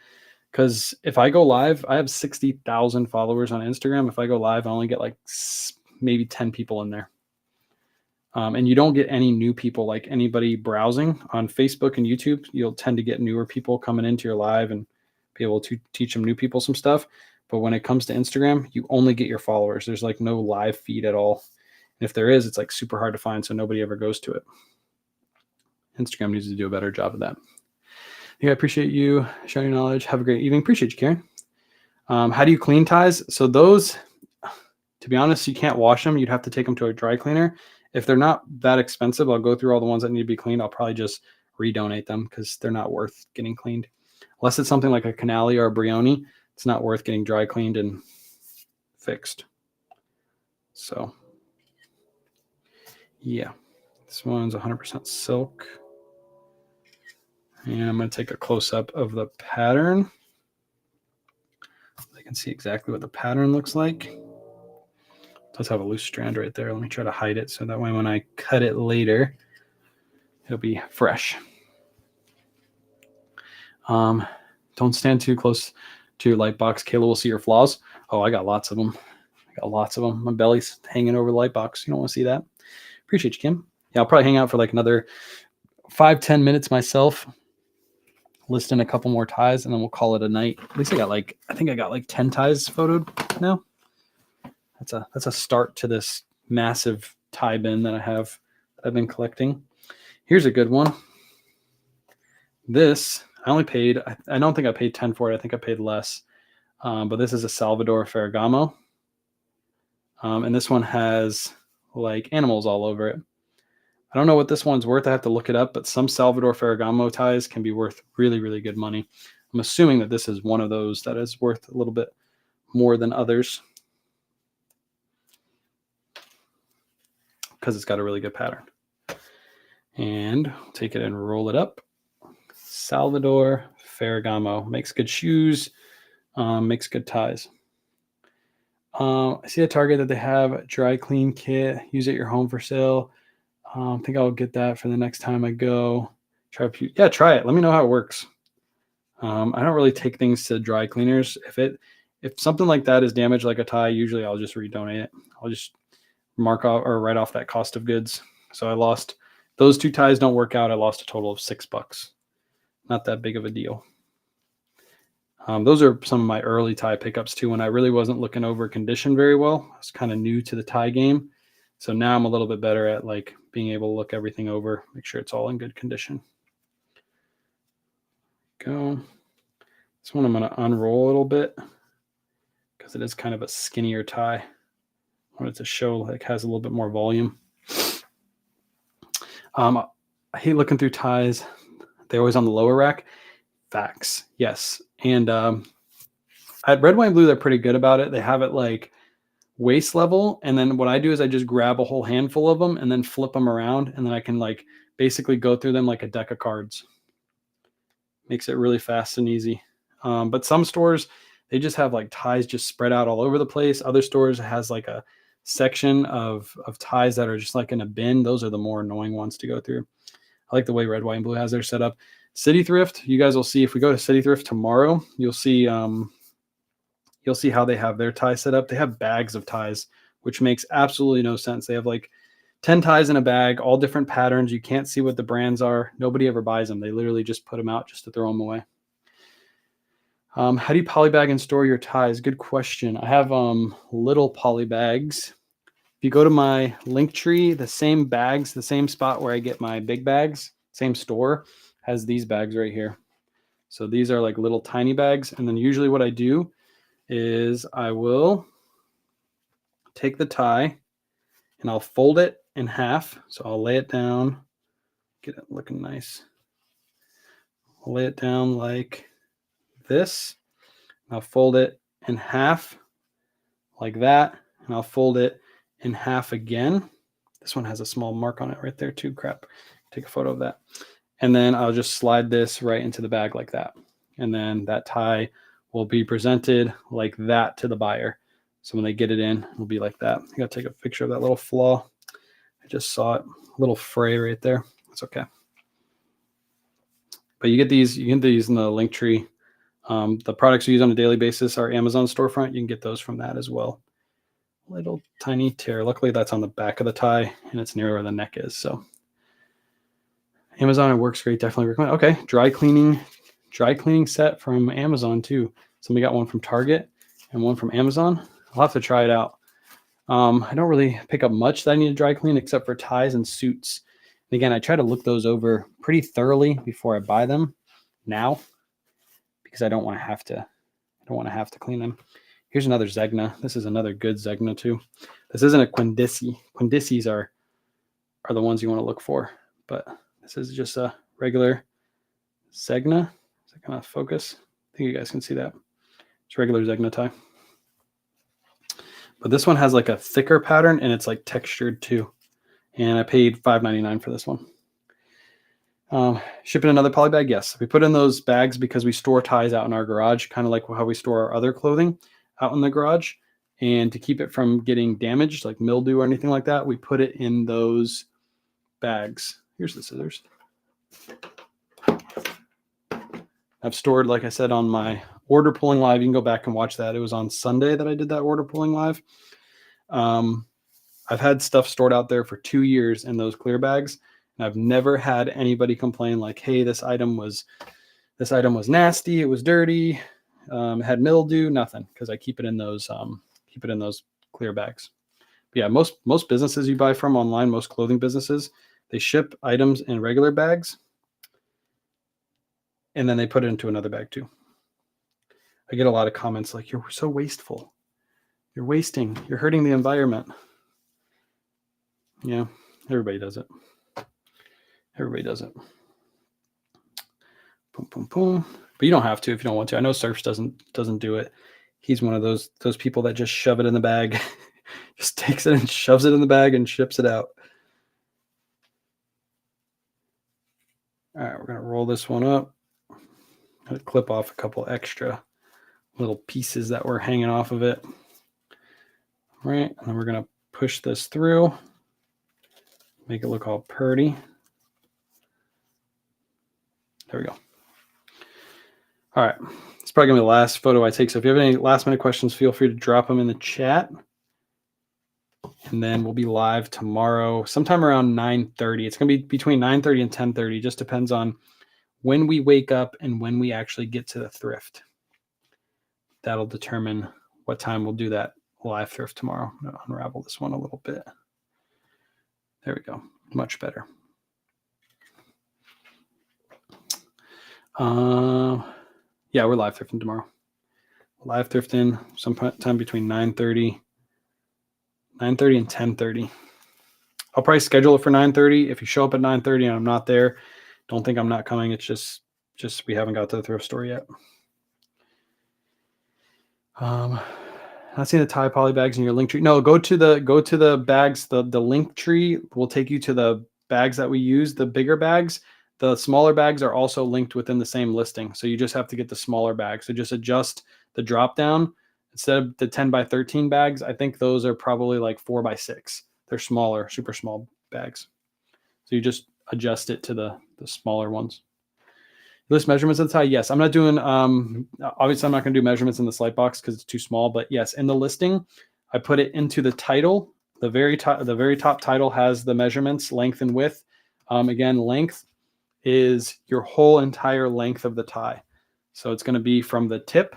because if I go live, I have 60,000 followers on Instagram. If I go live, I only get like maybe 10 people in there. And you don't get any new people, like anybody browsing on Facebook and YouTube. You'll tend to get newer people coming into your live and be able to teach them new people some stuff. But when it comes to Instagram, you only get your followers. There's like no live feed at all. And if there is, it's like super hard to find, so nobody ever goes to it. Instagram needs to do a better job of that. Yeah, I appreciate you sharing your knowledge. Have a great evening. Appreciate you, Karen. How do you clean ties? So those, to be honest, you can't wash them. You'd have to take them to a dry cleaner. If they're not that expensive, I'll go through all the ones that need to be cleaned. I'll probably just redonate them because they're not worth getting cleaned. Unless it's something like a Canali or a Brioni, it's not worth getting dry cleaned and fixed. So, yeah, this one's 100% silk. And I'm going to take a close-up of the pattern. So you can see exactly what the pattern looks like. It does have a loose strand right there. Let me try to hide it so that way when I cut it later, it'll be fresh. Don't stand too close to your light box. Kayla will see your flaws. Oh, I got lots of them. My belly's hanging over the light box. You don't want to see that. Appreciate you, Kim. Yeah, I'll probably hang out for like another 5-10 minutes myself. List in a couple more ties, and then we'll call it a night. At least I think I got like 10 ties photoed now. That's a start to this massive tie bin that I've been collecting. Here's a good one. This, I only paid, I don't think I paid 10 for it. I think I paid less. But this is a Salvador Ferragamo. And this one has like animals all over it. I don't know what this one's worth. I have to look it up, but some Salvador Ferragamo ties can be worth really, really good money. I'm assuming that this is one of those that is worth a little bit more than others because it's got a really good pattern. And take it and roll it up. Salvador Ferragamo makes good shoes, makes good ties. I see a Target that they have a dry clean kit. Use at your home for sale. I think I'll get that for the next time I go. Try it. Let me know how it works. I don't really take things to dry cleaners. If something like that is damaged like a tie, usually I'll just redonate it. I'll just mark off or write off that cost of goods. So I lost those 2 ties don't work out. I lost a total of $6. Not that big of a deal. Those are some of my early tie pickups too, when I really wasn't looking over condition very well. I was kind of new to the tie game. So now I'm a little bit better at like being able to look everything over, make sure it's all in good condition. Go. This one I'm going to unroll a little bit because it is kind of a skinnier tie. wanted to show like has a little bit more volume. I hate looking through ties. They're always on the lower rack. Facts. Yes. And at Red, White, and Blue, they're pretty good about it. They have it like waist level. And then what I do is I just grab a whole handful of them and then flip them around. And then I can like basically go through them like a deck of cards. Makes it really fast and easy. But some stores, they just have like ties just spread out all over the place. Other stores has like a section of ties that are just like in a bin. Those are the more annoying ones to go through. I like the way Red, White, and Blue has their setup. City Thrift, you guys will see if we go to City Thrift tomorrow, you'll see how they have their tie set up. They have bags of ties, which makes absolutely no sense. They have like 10 ties in a bag, all different patterns. You can't see what the brands are. Nobody ever buys them. They literally just put them out just to throw them away. How do you polybag and store your ties? Good question. I have little poly bags. If you go to my link tree, the same bags, the same spot where I get my big bags, same store has these bags right here. So these are like little tiny bags. And then usually what I do is I will take the tie and I'll fold it in half. So I'll lay it down, get it looking nice. I'll lay it down like this. I'll fold it in half like that. And I'll fold it in half again. This one has a small mark on it right there too. Crap. Take a photo of that. And then I'll just slide this right into the bag like that. And then that tie will be presented like that to the buyer. So when they get it in, it'll be like that. I got to take a picture of that little flaw. I just saw it, a little fray right there. It's okay. But you get these in the link tree. The products you use on a daily basis are Amazon storefront. You can get those from that as well. Little tiny tear. Luckily that's on the back of the tie and it's near where the neck is. So Amazon, it works great. Definitely recommend. Okay. Dry cleaning set from Amazon too. Somebody got one from Target and one from Amazon. I'll have to try it out. I don't really pick up much that I need to dry clean except for ties and suits. And again, I try to look those over pretty thoroughly before I buy them now because I don't want to have to clean them. Here's another Zegna. This is another good Zegna too. This isn't a Quindisi. Quindisis are the ones you want to look for, but this is just a regular Zegna. Is it going to focus? I think you guys can see that. It's regular Zegna tie. But this one has like a thicker pattern and it's like textured too. And I paid $5.99 for this one. Shipping another poly bag? Yes. We put in those bags because we store ties out in our garage, kind of like how we store our other clothing out in the garage. And to keep it from getting damaged, like mildew or anything like that, we put it in those bags. Here's the scissors. I've stored, like I said, on my order pulling live. You can go back and watch that. It was on Sunday that I did that order pulling live. I've had stuff stored out there for 2 years in those clear bags, and I've never had anybody complain like, "Hey, this item was nasty. It was dirty. It had mildew." Nothing, because I keep it in those clear bags. But yeah, most businesses you buy from online, most clothing businesses, they ship items in regular bags. And then they put it into another bag too. I get a lot of comments like, "You're so wasteful. You're wasting. You're hurting the environment." Yeah, everybody does it. Everybody does it. Boom, boom, boom. But you don't have to if you don't want to. I know Surfs doesn't do it. He's one of those people that just shove it in the bag, just takes it and shoves it in the bag and ships it out. All right, we're gonna roll this one up. I'm gonna clip off a couple extra little pieces that were hanging off of it. All right, and then we're gonna push this through, make it look all pretty. There we go. All right, it's probably gonna be the last photo I take. So if you have any last minute questions, feel free to drop them in the chat. And then we'll be live tomorrow, sometime around 9:30. It's gonna be between 9:30 and 10:30. Just depends on when we wake up and when we actually get to the thrift. That'll determine what time we'll do that live thrift tomorrow. I'm gonna unravel this one a little bit. There we go. Much better. Yeah, we're live thrifting tomorrow. Live thrifting sometime between 9:30 9:30 and 10:30. I'll probably schedule it for 9:30. If you show up at 9:30 and I'm not there, don't think I'm not coming. It's just we haven't got to the thrift store yet. Not seeing the tie poly bags in your link tree. No, go to the bags. The link tree will take you to the bags that we use, the bigger bags. The smaller bags are also linked within the same listing. So you just have to get the smaller bags. So just adjust the drop down instead of the 10 by 13 bags. I think those are probably like 4 by 6. They're smaller, super small bags. So you just adjust it to the smaller ones. List measurements of the tie. Yes, I'm not doing, obviously I'm not going to do measurements in the slide box because it's too small, but yes, in the listing, I put it into the title. The very top title has the measurements, length and width. Again, length is your whole entire length of the tie. So it's going to be from the tip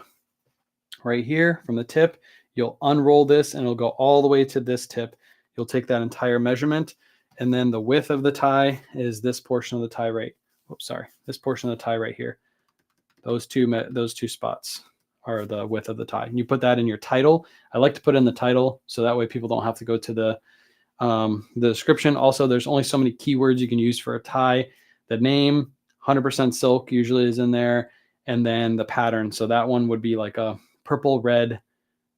right here, from the tip, you'll unroll this and it'll go all the way to this tip. You'll take that entire measurement, and then the width of the tie is this portion of the tie right. Oops, sorry, this portion of the tie right here. Those two spots are the width of the tie. And you put that in your title. I like to put in the title so that way people don't have to go to the description. Also, there's only so many keywords you can use for a tie. The name, 100% silk usually is in there, and then the pattern. So that one would be like a purple red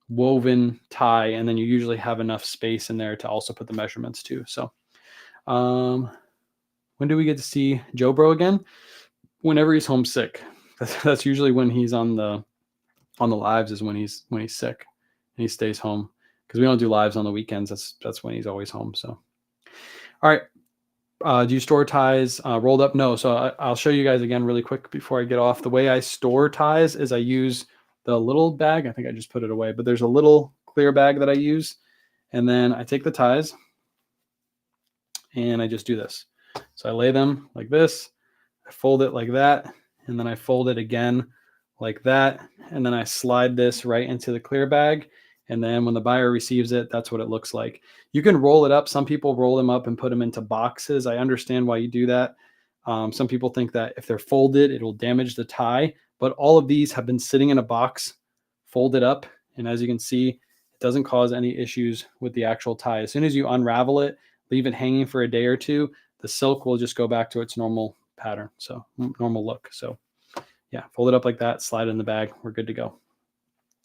woven tie, and then you usually have enough space in there to also put the measurements too. So when do we get to see Joe Bro again? Whenever he's homesick. That's usually when he's on the lives, is when he's sick and he stays home, because we don't do lives on the weekends. That's when he's always home. So, all right. Do you store ties rolled up? No. So I'll show you guys again really quick before I get off. The way I store ties is I use the little bag. I think I just put it away, but there's a little clear bag that I use. And then I take the ties and I just do this. So I lay them like this, I fold it like that, and then I fold it again like that, and then I slide this right into the clear bag, and then when the buyer receives it, that's what it looks like. You can roll it up. Some people roll them up and put them into boxes. I understand why you do that. Some people think that if they're folded, it'll damage the tie, but all of these have been sitting in a box, folded up, and as you can see, it doesn't cause any issues with the actual tie. As soon as you unravel it, leave it hanging for a day or two, the silk will just go back to its normal pattern, so normal look. So yeah, fold it up like that, slide it in the bag, we're good to go.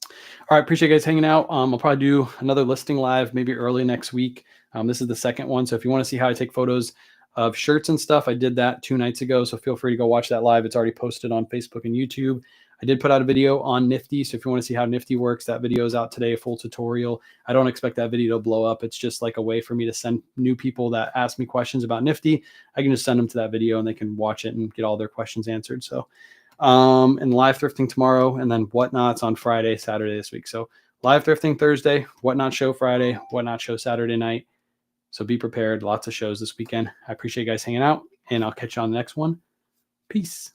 All right, appreciate you guys hanging out. I'll probably do another listing live maybe early next week. This is the second one, so if you want to see how I take photos of shirts and stuff, I did that 2 nights ago, so feel free to go watch that live. It's already posted on Facebook and YouTube. I did put out a video on Nifty, so if you want to see how Nifty works, that video is out today, a full tutorial. I don't expect that video to blow up. It's just like a way for me to send new people that ask me questions about Nifty. I can just send them to that video and they can watch it and get all their questions answered. So, and live thrifting tomorrow, and then Whatnot's on Friday, Saturday this week. So live thrifting Thursday, Whatnot show Friday, Whatnot show Saturday night. So be prepared. Lots of shows this weekend. I appreciate you guys hanging out, and I'll catch you on the next one. Peace.